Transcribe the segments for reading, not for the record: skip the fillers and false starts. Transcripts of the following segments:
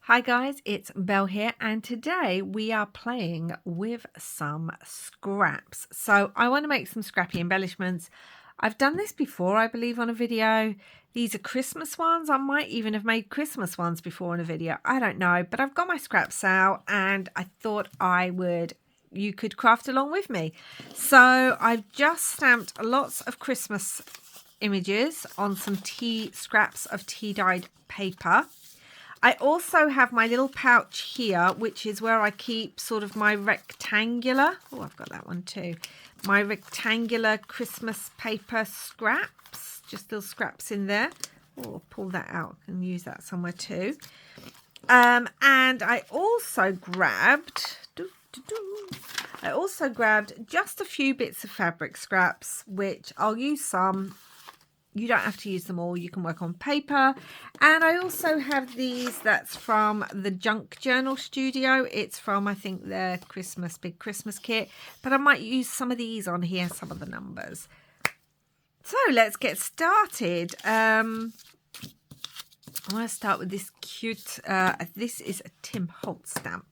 Hi guys, it's Belle here, and today we are playing with some scraps. So I want to make some scrappy embellishments. I've done this before, I believe, on a video. These are Christmas ones. I might even have made Christmas ones before in a video. I don't know, but I've got my scraps out and I thought you could craft along with me. So I've just stamped lots of Christmas images on some scraps of tea-dyed paper. I also have my little pouch here, which is where I keep sort of my rectangular, oh, I've got that one too, my rectangular Christmas paper scraps, just little scraps in there. Oh, I'll pull that out and use that somewhere too. And I also grabbed, just a few bits of fabric scraps, which I'll use some. You don't have to use them all. You can work on paper. And I also have these. That's from the Junk Journal Studio. It's from, I think, their big Christmas kit. But I might use some of these on here, some of the numbers. So let's get started. I'm going to start with this cute, this is a Tim Holtz stamp.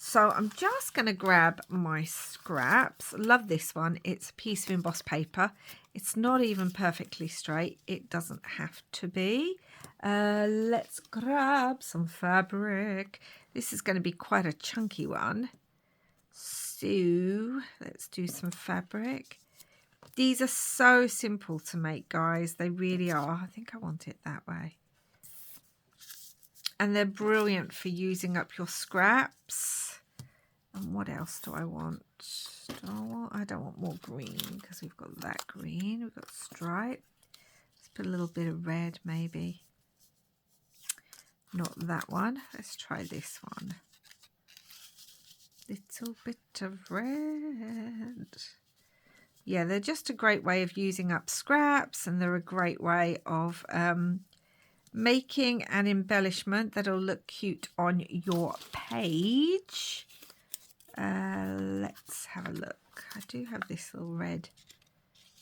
So I'm just going to grab my scraps. Love this one. It's a piece of embossed paper. It's not even perfectly straight. It doesn't have to be. Let's grab some fabric. This is going to be quite a chunky one. So let's do some fabric. These are so simple to make, guys. They really are. I think I want it that way. And they're brilliant for using up your scraps. And what else do I want? I don't want more green because we've got that green. We've got stripe. Let's put a little bit of red maybe. Not that one. Let's try this one. Little bit of red. Yeah, they're just a great way of using up scraps, and they're a great way of making an embellishment that'll look cute on your page. Let's have a look. I do have this little red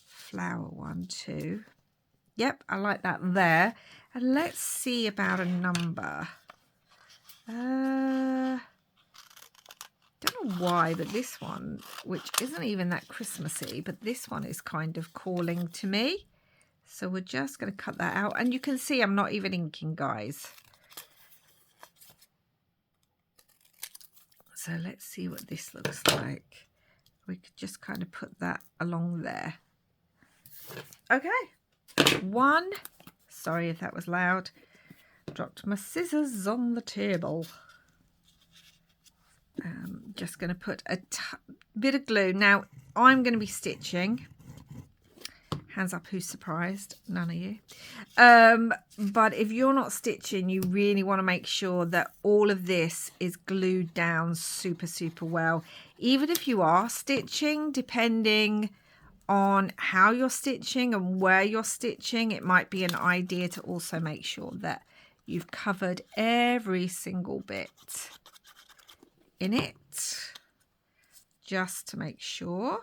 flower one too. Yep, I like that there. And let's see about a number. Don't know why, but this one, which isn't even that Christmassy, but this one is kind of calling to me. So we're just going to cut that out. And you can see I'm not even inking, guys. So let's see what this looks like. We could just kind of put that along there. Okay. One. Sorry if that was loud. Dropped my scissors on the table. Just going to put a bit of glue. Now, I'm going to be stitching. Hands up who's surprised. None of you. But if you're not stitching, you really want to make sure that all of this is glued down super, super well. Even if you are stitching, depending on how you're stitching and where you're stitching, it might be an idea to also make sure that you've covered every single bit in it, just to make sure.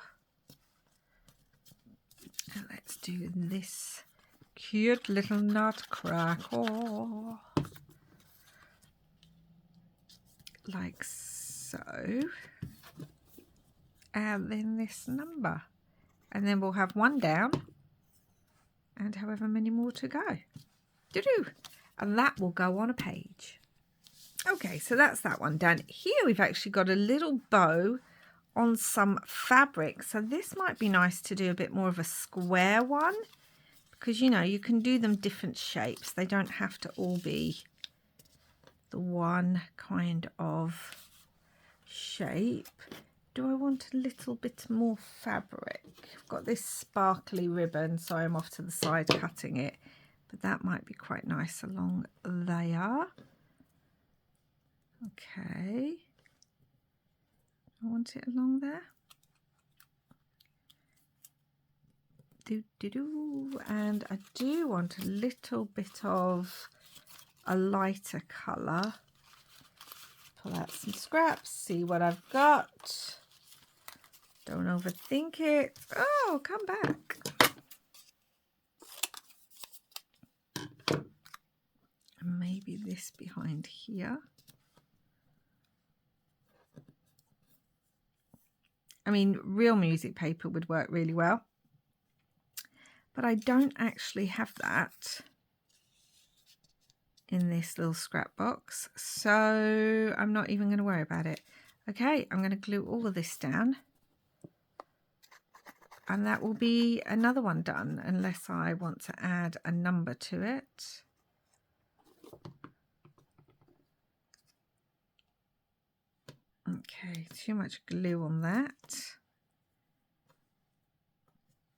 And let's do this cute little nutcracker, like so, and then this number, and then we'll have one down and however many more to go. Doo-doo. And that will go on a page. Okay, so that's that one done. Here we've actually got a little bow on some fabric, so this might be nice to do a bit more of a square one, because you know you can do them different shapes. They don't have to all be the one kind of shape. Do I want a little bit more fabric? I've got this sparkly ribbon, so I'm off to the side cutting it, but that might be quite nice along there. Okay, I want it along there. And I do want a little bit of a lighter colour. Pull out some scraps, see what I've got. Don't overthink it. Oh, come back. And maybe this behind here. I mean, real music paper would work really well. But I don't actually have that in this little scrap box, so I'm not even going to worry about it. Okay, I'm going to glue all of this down. And that will be another one done, unless I want to add a number to it. Okay, too much glue on that.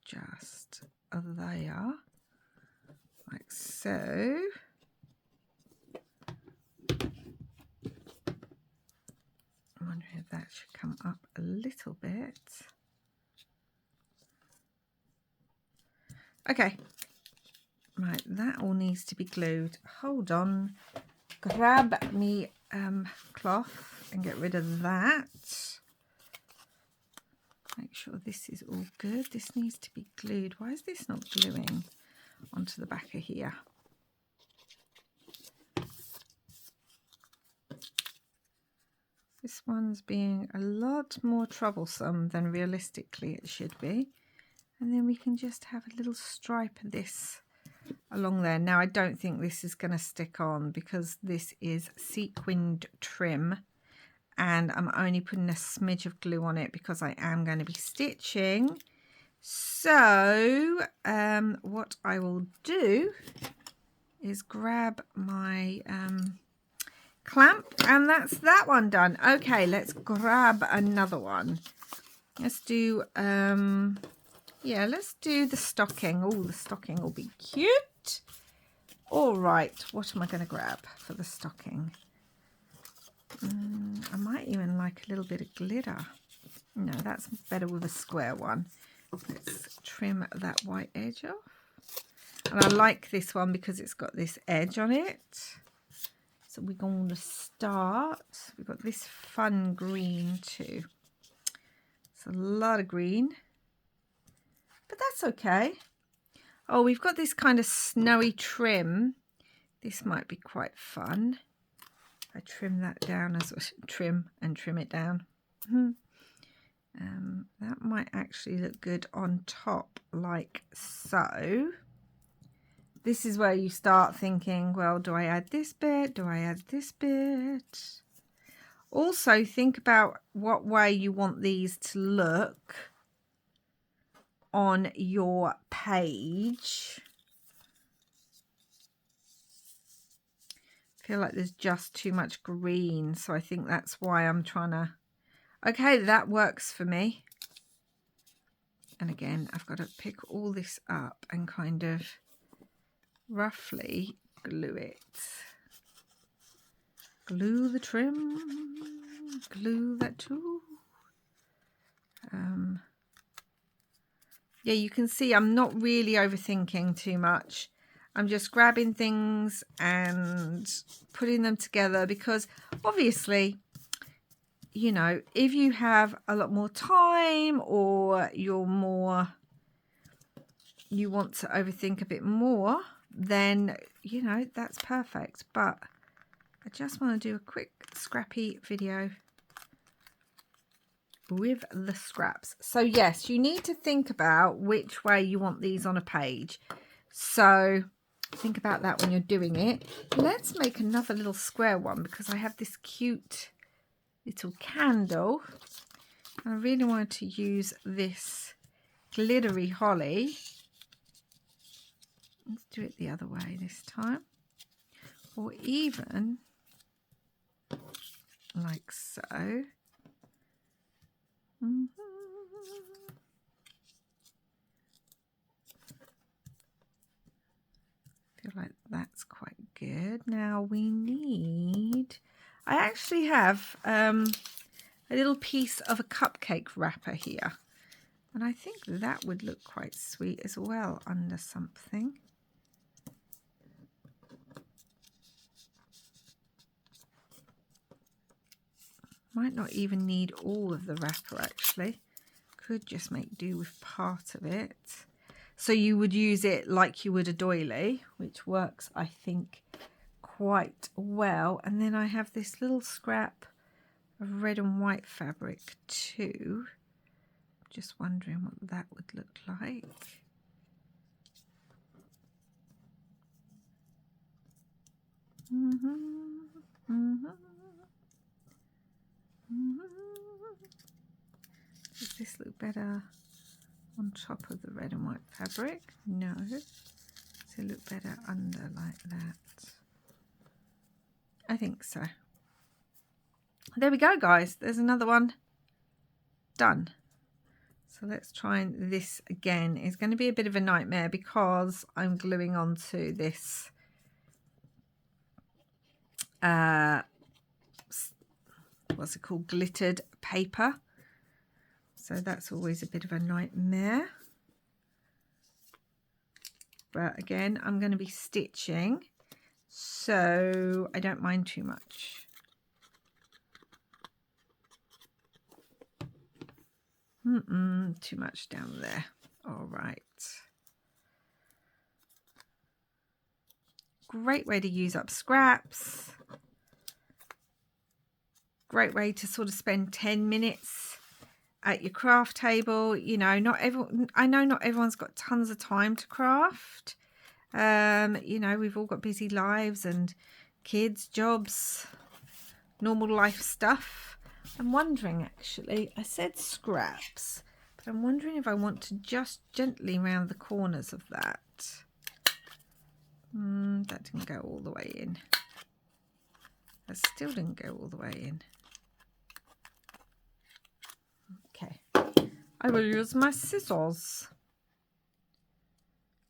Just there, like so. I wonder if that should come up a little bit. Okay, right, that all needs to be glued. Hold on, grab me cloth and get rid of that. Make sure this is all good. This needs to be glued. Why is this not gluing onto the back of here? This one's being a lot more troublesome than realistically it should be. And then we can just have a little stripe of this along there. Now, I don't think this is going to stick on because this is sequined trim. And I'm only putting a smidge of glue on it because I am going to be stitching. So what I will do is grab my clamp, and that's that one done. Okay, let's grab another one. Let's do yeah, let's do the stocking. Oh, the stocking will be cute. All right, what am I going to grab for the stocking? I might even like a little bit of glitter. No, that's better with a square one. Let's trim that white edge off. And I like this one because it's got this edge on it. So we're going to start. We've got this fun green too. It's a lot of green, but that's okay. Oh, we've got this kind of snowy trim. This might be quite fun. I trim that down as well. Trim it down. That might actually look good on top, like so. This is where you start thinking, well, do I add this bit? Do I add this bit? Also, think about what way you want these to look on your page. I feel like there's just too much green, so I think that's why I'm trying to... Okay, that works for me. And again, I've got to pick all this up and kind of roughly glue it. Glue the trim, glue that too. Yeah, you can see I'm not really overthinking too much. I'm just grabbing things and putting them together because obviously, you know, if you have a lot more time or you want to overthink a bit more, then, you know, that's perfect. But I just want to do a quick scrappy video with the scraps. So yes, you need to think about which way you want these on a page. So think about that when you're doing it. Let's make another little square one because I have this cute little candle. I really wanted to use this glittery holly. Let's do it the other way this time. Or even like so. Feel like that's quite good. Now we need... I actually have a little piece of a cupcake wrapper here. And I think that would look quite sweet as well under something. Might not even need all of the wrapper actually. Could just make do with part of it. So you would use it like you would a doily, which works, I think, quite well. And then I have this little scrap of red and white fabric too. Just wondering what that would look like. Does this look better on top of the red and white fabric? No. Does it look better under like that? I think so. There we go, guys. There's another one done. So let's try this again. It's going to be a bit of a nightmare because I'm gluing onto this what's it called, glittered paper. So that's always a bit of a nightmare. But again, I'm going to be stitching, so I don't mind too much. Too much down there. All right. Great way to use up scraps. Great way to sort of spend 10 minutes at your craft table. You know, I know not everyone's got tons of time to craft. You know, we've all got busy lives and kids, jobs, normal life stuff. I'm wondering, actually, I said scraps, but I'm wondering if I want to just gently round the corners of that. That didn't go all the way in. That still didn't go all the way in. Okay, I will use my scissors.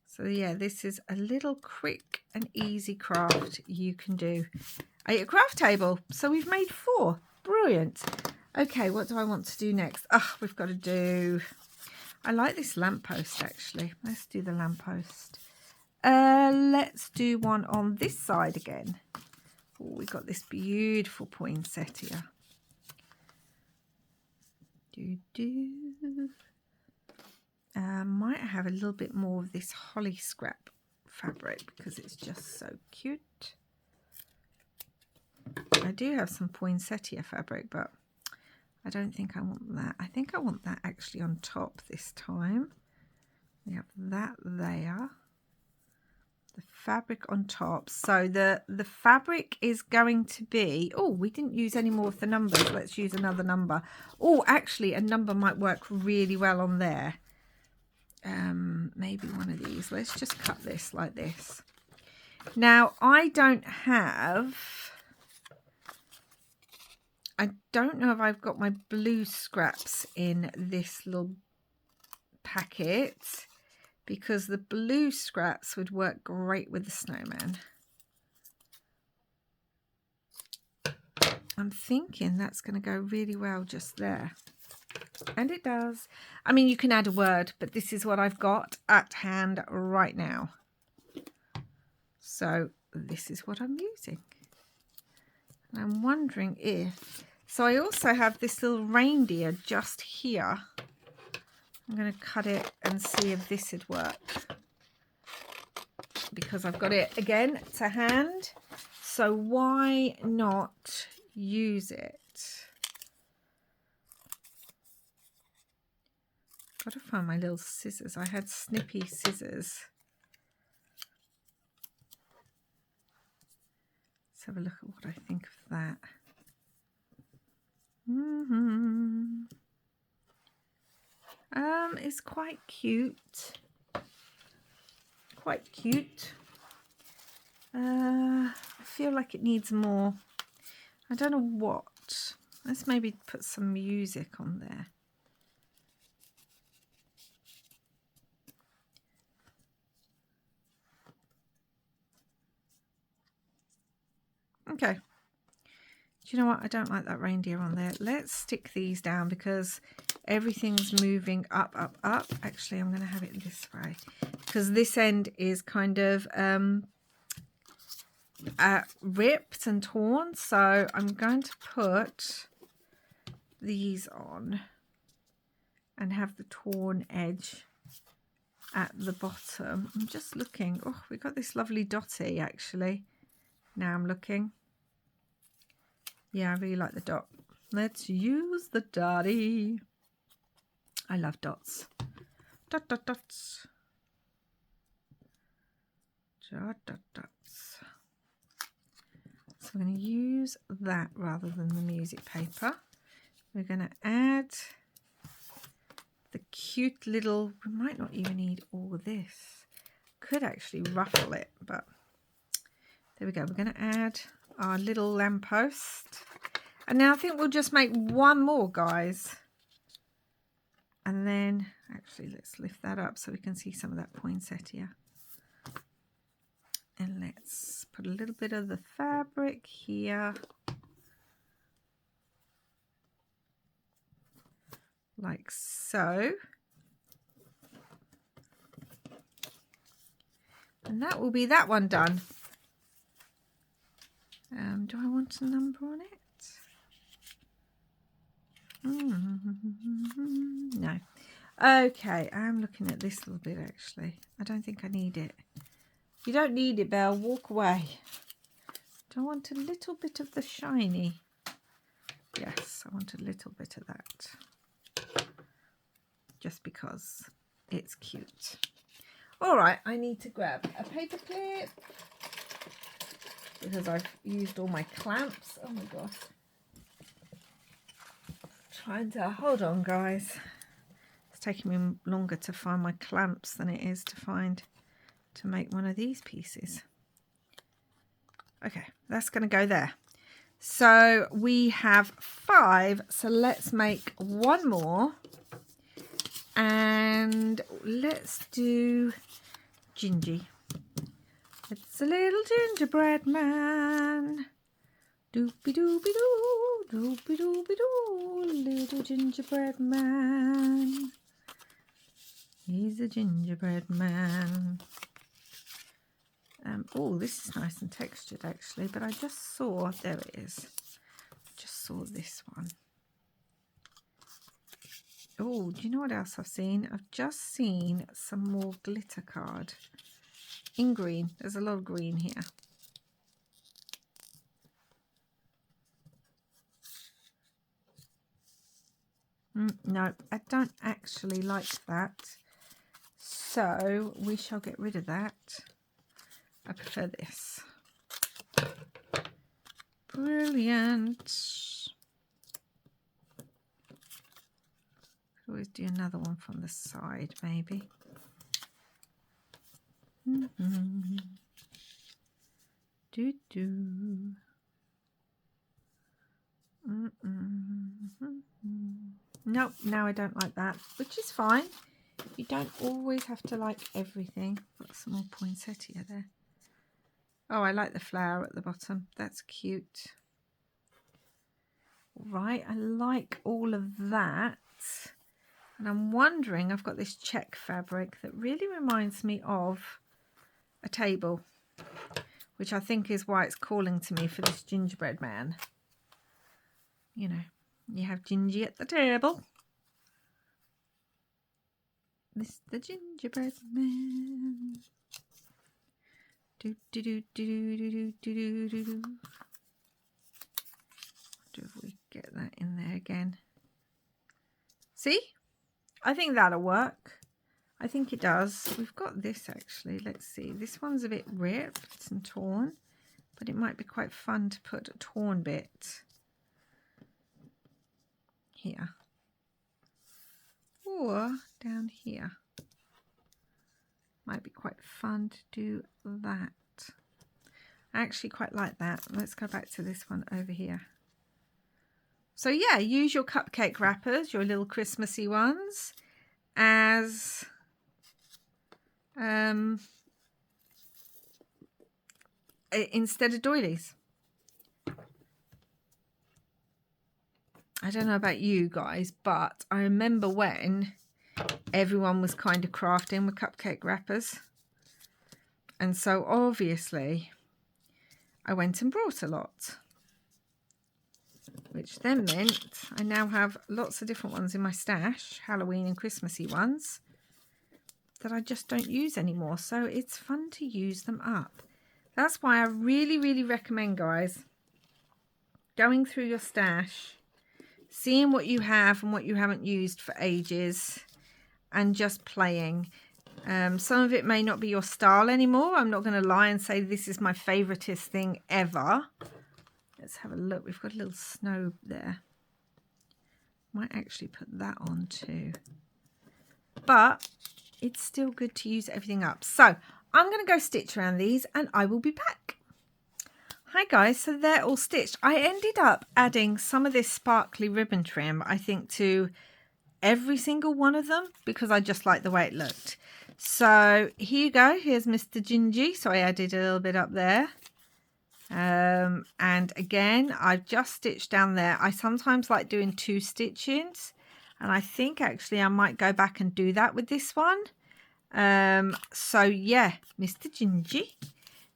So yeah, this is a little quick and easy craft you can do at your craft table. So we've made 4. Brilliant. Okay, what do I want to do next? We've got to do... I like this lamppost, actually. Let's do the lamppost. Let's do one on this side again. Oh, we've got this beautiful poinsettia. Might have a little bit more of this holly scrap fabric because it's just so cute. I do have some poinsettia fabric, but I don't think I want that. I think I want that actually on top this time. We have that there. The fabric on top. So the fabric is going to be... Oh, we didn't use any more of the numbers. Let's use another number. Oh, actually, a number might work really well on there. Maybe one of these. Let's just cut this like this. Now, I don't know if I've got my blue scraps in this little packet, because the blue scraps would work great with the snowman. I'm thinking that's going to go really well just there. And it does. I mean, you can add a word, but this is what I've got at hand right now. So this is what I'm using. And I'm wondering if... So I also have this little reindeer just here. I'm going to cut it and see if this would work, because I've got it again to hand. So why not use it? Got to find my little scissors. I had snippy scissors. Let's have a look at what I think of that. It's quite cute. Quite cute. I feel like it needs more. I don't know what. Let's maybe put some music on there. Okay. Do you know what? I don't like that reindeer on there. Let's stick these down because everything's moving up, up, up. Actually, I'm going to have it this way because this end is kind of ripped and torn. So I'm going to put these on and have the torn edge at the bottom. I'm just looking. Oh, we got this lovely dotty actually. Now I'm looking. Yeah, I really like the dot. Let's use the dotty. I love dots. Dot, dot, dots. Dot, dot, dots. So I'm going to use that rather than the music paper. We're going to add the cute little, we might not even need all of this. Could actually ruffle it, but there we go. We're going to add our little lamppost. And now I think we'll just make one more, guys. And then, actually, let's lift that up so we can see some of that poinsettia. And let's put a little bit of the fabric here. Like so. And that will be that one done. Do I want a number on it? No. Okay, I'm looking at this little bit actually. I don't think I need it. You don't need it, Belle. Walk away. Do I want a little bit of the shiny? Yes, I want a little bit of that. Just because it's cute. All right, I need to grab a paper clip because I've used all my clamps. Oh my gosh. Trying to hold on, guys. It's taking me longer to find my clamps than it is to make one of these pieces. Okay, that's going to go there. So we have 5. So let's make one more. And let's do Gingy. It's a little gingerbread man. Doopy doopy doo, doopy doopy doo, little gingerbread man. He's a gingerbread man. Oh, this is nice and textured actually, but I just saw, there it is. Just saw this one. Oh, do you know what else I've seen? I've just seen some more glitter card in green. There's a lot of green here. No, I don't actually like that. So we shall get rid of that. I prefer this. Brilliant. Could always do another one from the side, maybe. Do do. Nope, now I don't like that, which is fine. You don't always have to like everything. Got some more poinsettia there. Oh, I like the flower at the bottom. That's cute. Right, I like all of that. And I'm wondering, I've got this check fabric that really reminds me of a table, which I think is why it's calling to me for this gingerbread man. You know, you have Gingy at the table. This is the gingerbread man. Do do do do do do do do do. Do if we get that in there again. See? I think that'll work. I think it does. We've got this actually. Let's see. This one's a bit ripped and torn, but it might be quite fun to put a torn bit here or down here. Might be quite fun to do that. I actually quite like that. Let's go back to this one over here. So yeah, use your cupcake wrappers, your little Christmassy ones, as instead of doilies. I don't know about you guys, but I remember when everyone was kind of crafting with cupcake wrappers. And so obviously I went and brought a lot, which then meant I now have lots of different ones in my stash, Halloween and Christmassy ones, that I just don't use anymore. So it's fun to use them up. That's why I really, really recommend, guys, going through your stash, seeing what you have and what you haven't used for ages and just playing. Some of it may not be your style anymore. I'm not going to lie and say this is my favoritist thing ever. Let's have a look. We've got a little snow there. Might actually put that on too. But it's still good to use everything up. So I'm going to go stitch around these and I will be back. Hi guys, so they're all stitched. I ended up adding some of this sparkly ribbon trim, I think, to every single one of them because I just like the way it looked. So here you go. Here's Mr. Gingy. So I added a little bit up there. And again, I've just stitched down there. I sometimes like doing 2 stitchings, and I think actually I might go back and do that with this one. So yeah, Mr. Gingy.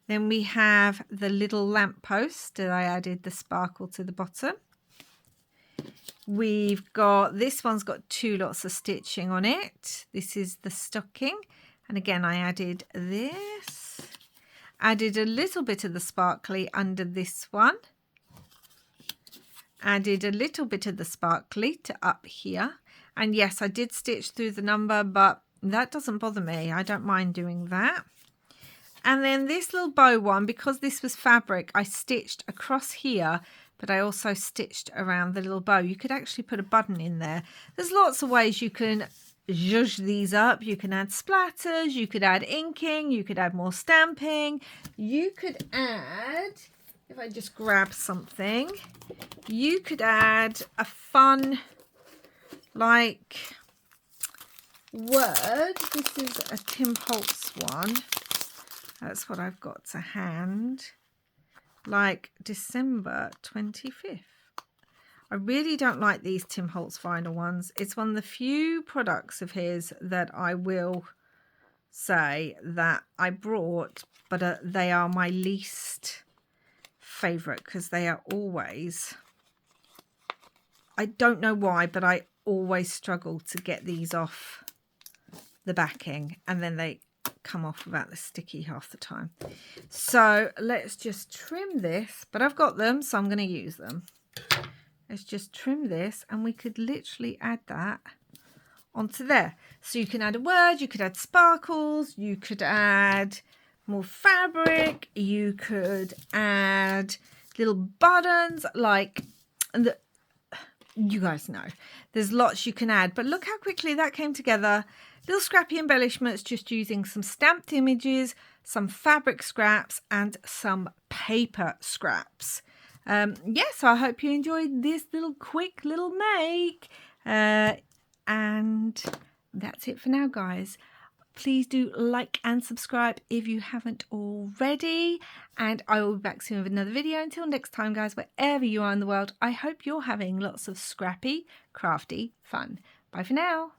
Then we have the little lamppost that I added the sparkle to the bottom. We've got, this one's got 2 lots of stitching on it. This is the stocking. And again, I added this. Added a little bit of the sparkly under this one. Added a little bit of the sparkly to up here. And yes, I did stitch through the number, but that doesn't bother me. I don't mind doing that. And then this little bow one, because this was fabric, I stitched across here, but I also stitched around the little bow. You could actually put a button in there. There's lots of ways you can zhuzh these up. You can add splatters, you could add inking, you could add more stamping, you could add, if I just grab something, you could add a fun like word. This is a Tim Holtz one. That's what I've got to hand. Like December 25th. I really don't like these Tim Holtz vinyl ones. It's one of the few products of his that I will say that I brought, but they are my least favourite because they are always, I don't know why, but I always struggle to get these off the backing, and then they come off without the sticky half the time. So let's just trim this, but I've got them, so I'm going to use them. Let's just trim this, and we could literally add that onto there. So you can add a word, you could add sparkles, you could add more fabric, you could add little buttons, like, you guys know there's lots you can add, but look how quickly that came together. Little scrappy embellishments, just using some stamped images, some fabric scraps and some paper scraps. Yes, I hope you enjoyed this little quick little make, and that's it for now, guys. Please do like and subscribe if you haven't already, and I will be back soon with another video. Until next time, guys, wherever you are in the world, I hope you're having lots of scrappy, crafty fun. Bye for now.